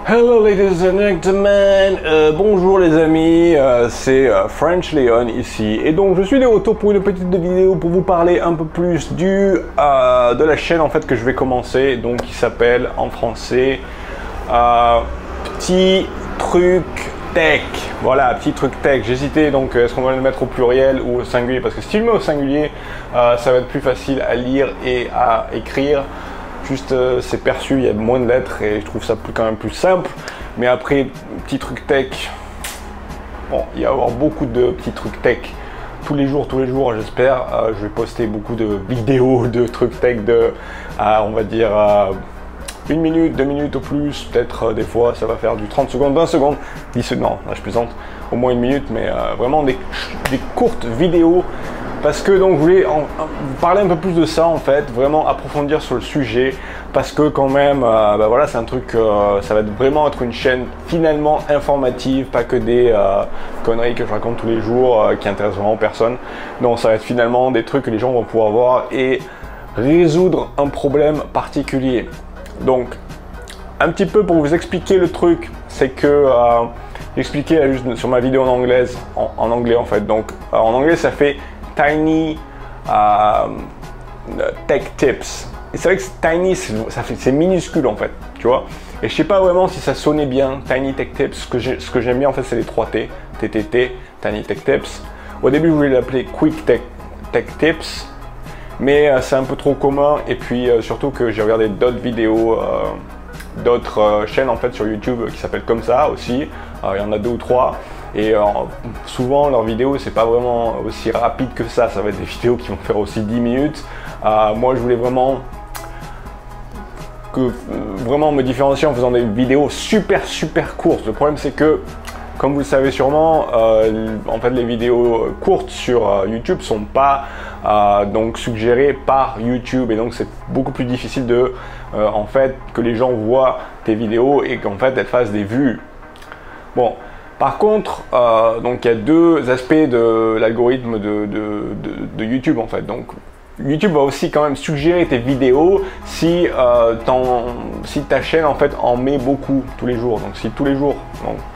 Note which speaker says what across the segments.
Speaker 1: Hello ladies and gentlemen, bonjour les amis, c'est French Leon ici et donc je suis de retour pour une petite vidéo pour vous parler un peu plus de la chaîne en fait que je vais commencer, donc qui s'appelle en français Petit Truc Tech. Voilà, Petit Truc Tech. J'hésitais donc est-ce qu'on va le mettre au pluriel ou au singulier, parce que si je le mets au singulier ça va être plus facile à lire et à écrire. Juste c'est perçu, il y a moins de lettres et je trouve ça quand même plus simple. Mais après, Petit Truc Tech, bon, il va y avoir beaucoup de petits trucs tech tous les jours j'espère. Je vais poster beaucoup de vidéos de trucs tech de, on va dire, 1 minute, 2 minutes au plus. Peut-être des fois ça va faire du 30 secondes, 20 secondes, 10 secondes, non, là je plaisante, au moins 1 minute, mais vraiment des courtes vidéos. Parce que donc je voulais parler un peu plus de ça en fait, vraiment approfondir sur le sujet, parce que quand même, bah voilà, c'est un truc, ça va vraiment être une chaîne finalement informative, pas que des conneries que je raconte tous les jours qui intéressent vraiment personne. Non, ça va être finalement des trucs que les gens vont pouvoir voir et résoudre un problème particulier. Donc, un petit peu pour vous expliquer le truc, c'est que j'expliquais juste sur ma vidéo en anglais en fait. Donc en anglais ça fait Tiny Tech Tips. Et c'est vrai que Tiny, c'est minuscule en fait, tu vois. Et je sais pas vraiment si ça sonnait bien, Tiny Tech Tips. Ce que j'aime bien en fait, c'est les 3 T, TTT, Tiny Tech Tips. Au début, je voulais l'appeler Quick Tech Tips, mais c'est un peu trop commun. Et puis surtout que j'ai regardé d'autres vidéos, d'autres chaînes en fait sur YouTube qui s'appellent comme ça aussi. Il y en a 2 ou 3. Et souvent leurs vidéos c'est pas vraiment aussi rapide que ça va être des vidéos qui vont faire aussi 10 minutes. Moi je voulais vraiment me différencier en faisant des vidéos super courtes. Le problème c'est que, comme vous le savez sûrement, en fait les vidéos courtes sur YouTube sont pas donc suggérées par YouTube, et donc c'est beaucoup plus difficile de en fait que les gens voient tes vidéos et qu'en fait elles fassent des vues. Bon. Par contre, donc il y a 2 aspects de l'algorithme de YouTube en fait. Donc YouTube va aussi quand même suggérer tes vidéos si ta chaîne en fait en met beaucoup tous les jours. Donc si tous les jours,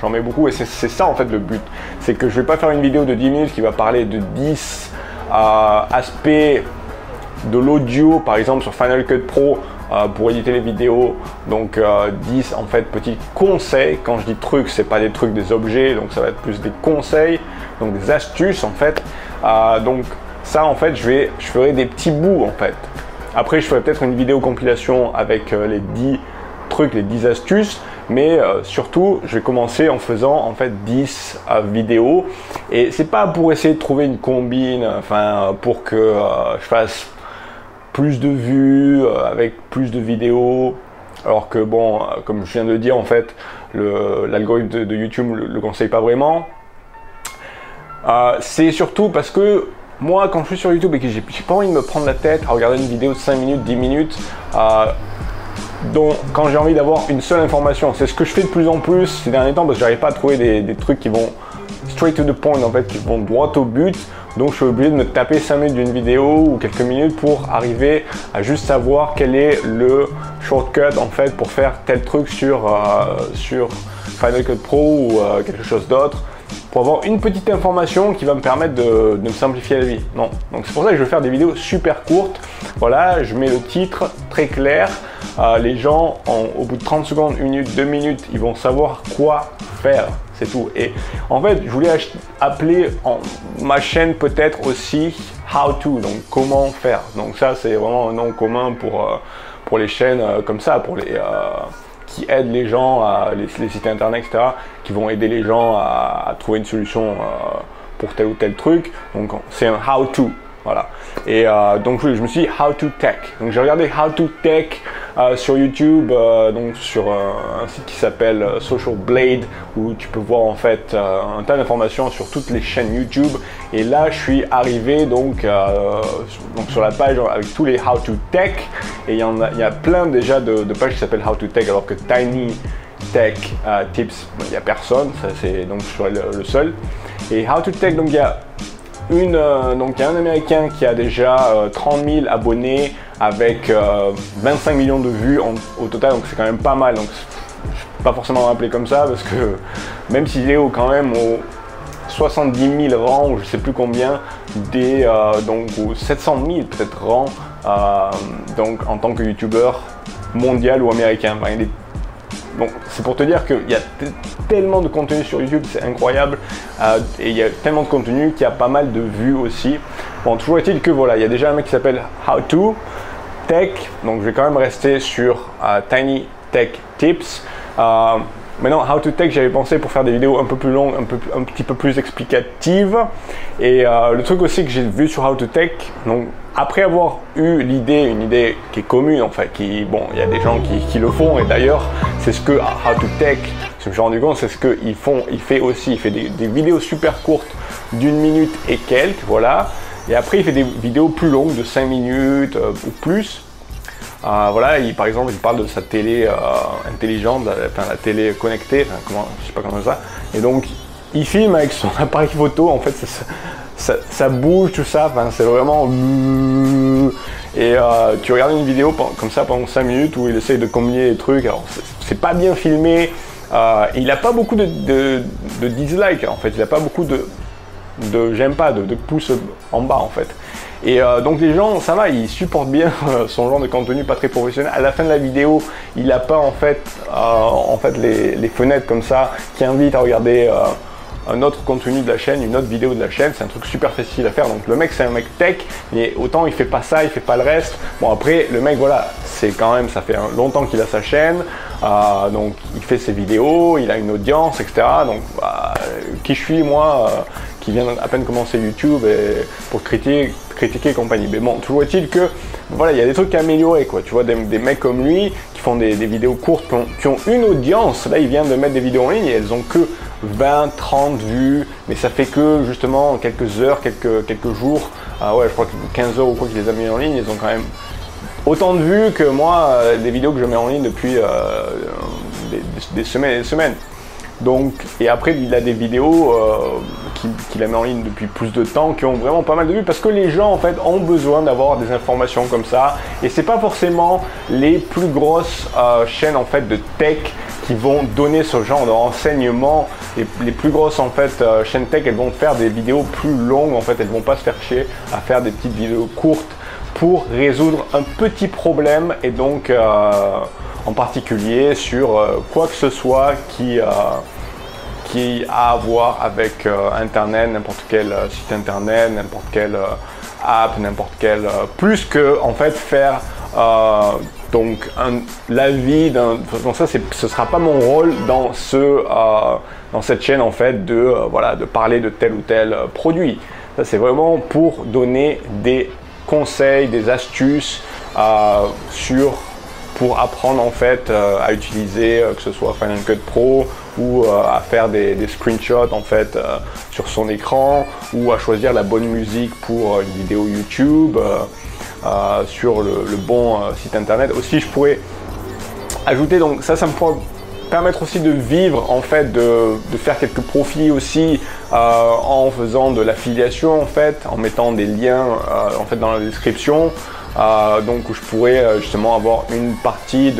Speaker 1: j'en mets beaucoup, et c'est ça en fait le but. C'est que je vais pas faire une vidéo de 10 minutes qui va parler de 10 aspects de l'audio, par exemple sur Final Cut Pro, pour éditer les vidéos. Donc 10 en fait petits conseils. Quand je dis trucs, c'est pas des trucs, des objets, donc ça va être plus des conseils, donc des astuces en fait. Donc ça en fait je ferai des petits bouts en fait. Après je ferai peut-être une vidéo compilation avec les 10 trucs, les 10 astuces, mais surtout je vais commencer en faisant en fait 10 vidéos, et c'est pas pour essayer de trouver une combine, enfin pour que je fasse plus de vues avec plus de vidéos, alors que bon, comme je viens de le dire en fait, l'algorithme de YouTube le conseille pas vraiment. C'est surtout parce que moi quand je suis sur YouTube et que j'ai pas envie de me prendre la tête à regarder une vidéo de 5 minutes, 10 minutes, donc quand j'ai envie d'avoir une seule information, c'est ce que je fais de plus en plus ces derniers temps, parce que j'arrive pas à trouver des trucs qui vont straight to the point en fait, qui vont droit au but. Donc je suis obligé de me taper 5 minutes d'une vidéo ou quelques minutes pour arriver à juste savoir quel est le shortcut en fait pour faire tel truc sur Final Cut Pro ou quelque chose d'autre, pour avoir une petite information qui va me permettre de me simplifier la vie. Non, donc c'est pour ça que je vais faire des vidéos super courtes. Voilà, je mets le titre très clair. Les gens, au bout de 30 secondes, 1 minute, 2 minutes, ils vont savoir quoi faire. C'est tout. Et en fait, je voulais appeler ma chaîne peut-être aussi How To, donc comment faire. Donc ça, c'est vraiment un nom commun pour les chaînes comme ça, pour les qui aident les gens, les sites internet, etc., qui vont aider les gens à trouver une solution pour tel ou tel truc. Donc c'est un How To. Voilà. Et donc je me suis dit How to Tech. Donc j'ai regardé How to Tech sur YouTube, donc sur un site qui s'appelle Social Blade, où tu peux voir en fait un tas d'informations sur toutes les chaînes YouTube. Et là je suis arrivé donc sur la page avec tous les How to Tech, et il y a plein déjà de pages qui s'appellent How to Tech, alors que Tiny Tech Tips, il n'y a personne, ça c'est donc je suis le seul. Et How to Tech, donc il y a donc il y a un américain qui a déjà 30 000 abonnés avec 25 millions de vues au total, donc c'est quand même pas mal. Donc pas forcément rappeler comme ça parce que même s'il est quand même aux 70 000 rangs ou je sais plus combien donc aux 700 000 peut-être rangs donc en tant que youtubeur mondial ou américain. Enfin, donc c'est pour te dire qu'il y a tellement de contenu sur YouTube, c'est incroyable, et il y a tellement de contenu qu'il y a pas mal de vues aussi. Bon, toujours est-il que voilà, il y a déjà un mec qui s'appelle How To Tech, donc je vais quand même rester sur Tiny Tech Tips. Maintenant, How to Tech, j'avais pensé pour faire des vidéos un peu plus longues, un petit peu plus explicatives. Et le truc aussi que j'ai vu sur How to Tech, donc après avoir eu une idée qui est commune en fait, bon, il y a des gens qui le font, et d'ailleurs, c'est ce que How to Tech, je me suis rendu compte, c'est ce qu'il fait aussi. Il fait des vidéos super courtes d'1 minute et quelques, voilà. Et après, il fait des vidéos plus longues de 5 minutes ou plus. Voilà, par exemple, il parle de sa télé intelligente, la télé connectée, je sais pas comment ça. Et donc, il filme avec son appareil photo, en fait, ça bouge, tout ça, c'est vraiment... Et tu regardes une vidéo comme ça pendant 5 minutes où il essaye de combiner les trucs. Alors, c'est pas bien filmé, il n'a pas beaucoup de dislikes, en fait, il n'a pas beaucoup de j'aime pas, de pouces en bas, en fait. Et donc les gens, ça va, ils supportent bien son genre de contenu pas très professionnel. À la fin de la vidéo, il n'a pas en fait les fenêtres comme ça qui invitent à regarder un autre contenu de la chaîne, une autre vidéo de la chaîne. C'est un truc super facile à faire. Donc le mec, c'est un mec tech, mais autant il fait pas ça, il fait pas le reste. Bon, après le mec, voilà, c'est quand même, ça fait longtemps qu'il a sa chaîne, donc il fait ses vidéos, il a une audience, etc. Donc qui je suis moi qui vient à peine commencer YouTube et pour critiquer et compagnie. Mais bon, toujours est-il que voilà, il y a des trucs à améliorer, quoi. Tu vois, des mecs comme lui qui font des vidéos courtes qui ont une audience. Là, il vient de mettre des vidéos en ligne et elles ont que 20, 30 vues, mais ça fait que justement quelques heures, quelques jours. Ouais, je crois que 15 heures ou quoi qu'il les a mis en ligne, ils ont quand même autant de vues que moi, des vidéos que je mets en ligne depuis des semaines et des semaines. Donc, et après, il a des vidéos qu'il a mis en ligne depuis plus de temps qui ont vraiment pas mal de vues parce que les gens en fait ont besoin d'avoir des informations comme ça, et c'est pas forcément les plus grosses chaînes en fait de tech qui vont donner ce genre de renseignements. Les plus grosses en fait chaînes tech, elles vont faire des vidéos plus longues, en fait elles vont pas se faire chier à faire des petites vidéos courtes pour résoudre un petit problème, et donc en particulier sur quoi que ce soit qui a à voir avec internet, n'importe quel site internet, n'importe quelle app, n'importe quel plus que en fait faire donc l'avis d'un. Donc ça, ce sera pas mon rôle dans cette chaîne en fait voilà, de parler de tel ou tel produit. Ça, c'est vraiment pour donner des conseils, des astuces pour apprendre en fait à utiliser que ce soit Final Cut Pro ou à faire des screenshots en fait sur son écran, ou à choisir la bonne musique pour une vidéo YouTube, sur le bon site internet. Aussi, je pourrais ajouter, donc ça me pourrait permettre aussi de vivre en fait, de faire quelques profits aussi en faisant de l'affiliation en fait, en mettant des liens en fait dans la description. Donc où je pourrais justement avoir une partie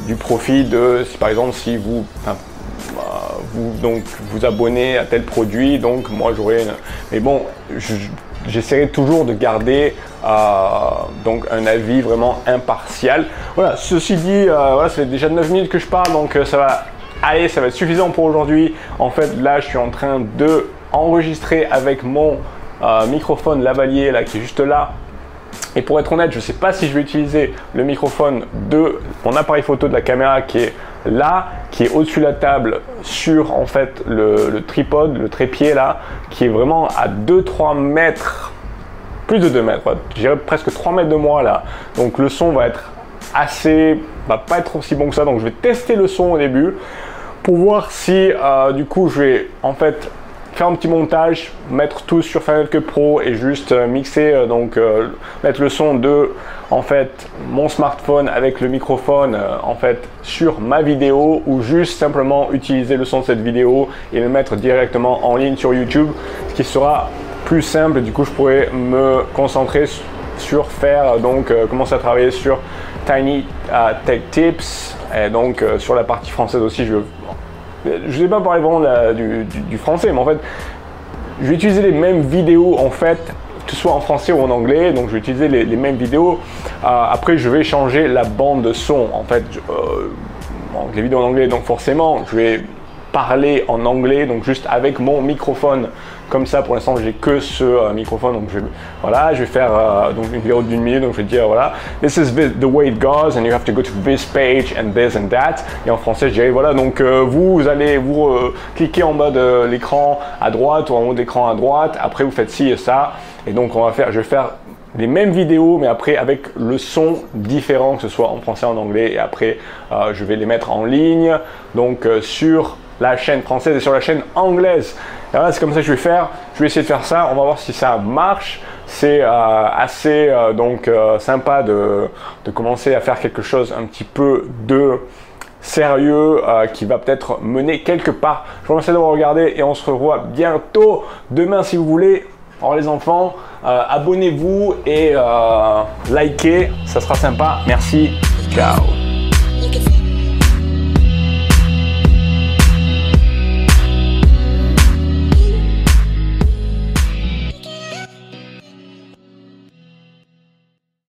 Speaker 1: du profit si par exemple si vous vous abonnez à tel produit, donc moi j'aurai mais bon, j'essaierai toujours de garder donc un avis vraiment impartial. Voilà, ceci dit, voilà, c'est déjà 9 minutes que je parle, donc ça va être suffisant pour aujourd'hui. En fait, là je suis en train de enregistrer avec mon microphone lavalier là qui est juste là. Et pour être honnête, je ne sais pas si je vais utiliser le microphone de mon appareil photo de la caméra qui est là, qui est au-dessus de la table, sur en fait le tripode, le trépied là, qui est vraiment à 2-3 mètres, plus de 2 mètres, je dirais presque 3 mètres de moi là. Donc le son va être va pas être aussi bon que ça, donc je vais tester le son au début pour voir si du coup je vais en fait faire un petit montage, mettre tout sur Final Cut Pro et juste mixer, mettre le son de en fait mon smartphone avec le microphone en fait sur ma vidéo, ou juste simplement utiliser le son de cette vidéo et le mettre directement en ligne sur YouTube, ce qui sera plus simple. Du coup, je pourrais me concentrer sur faire, donc commencer à travailler sur Tiny Tech Tips, et donc sur la partie française aussi. Je ne vais pas parler vraiment du français, mais en fait, je vais utiliser les mêmes vidéos en fait, que ce soit en français ou en anglais. Donc je vais utiliser les mêmes vidéos. Après, je vais changer la bande de son. En fait, donc, les vidéos en anglais, donc forcément, je vais parler en anglais, donc juste avec mon microphone. Comme ça, pour l'instant, j'ai que ce microphone. Donc voilà, je vais faire donc une vidéo d'1 minute. Donc je vais dire voilà, this is the way it goes, and you have to go to this page and this and that. Et en français, je dirais voilà. Donc vous allez cliquer en bas de l'écran à droite ou en haut de l'écran à droite. Après, vous faites ci et ça. Et donc je vais faire les mêmes vidéos, mais après avec le son différent, que ce soit en français, en anglais. Et après, je vais les mettre en ligne, donc sur la chaîne française et sur la chaîne anglaise. Et voilà, c'est comme ça que je vais faire. Je vais essayer de faire ça. On va voir si ça marche. C'est assez sympa de commencer à faire quelque chose un petit peu de sérieux qui va peut-être mener quelque part. Je vous remercie d'avoir regardé et on se revoit bientôt demain si vous voulez. Alors les enfants, abonnez-vous et likez, ça sera sympa. Merci, ciao.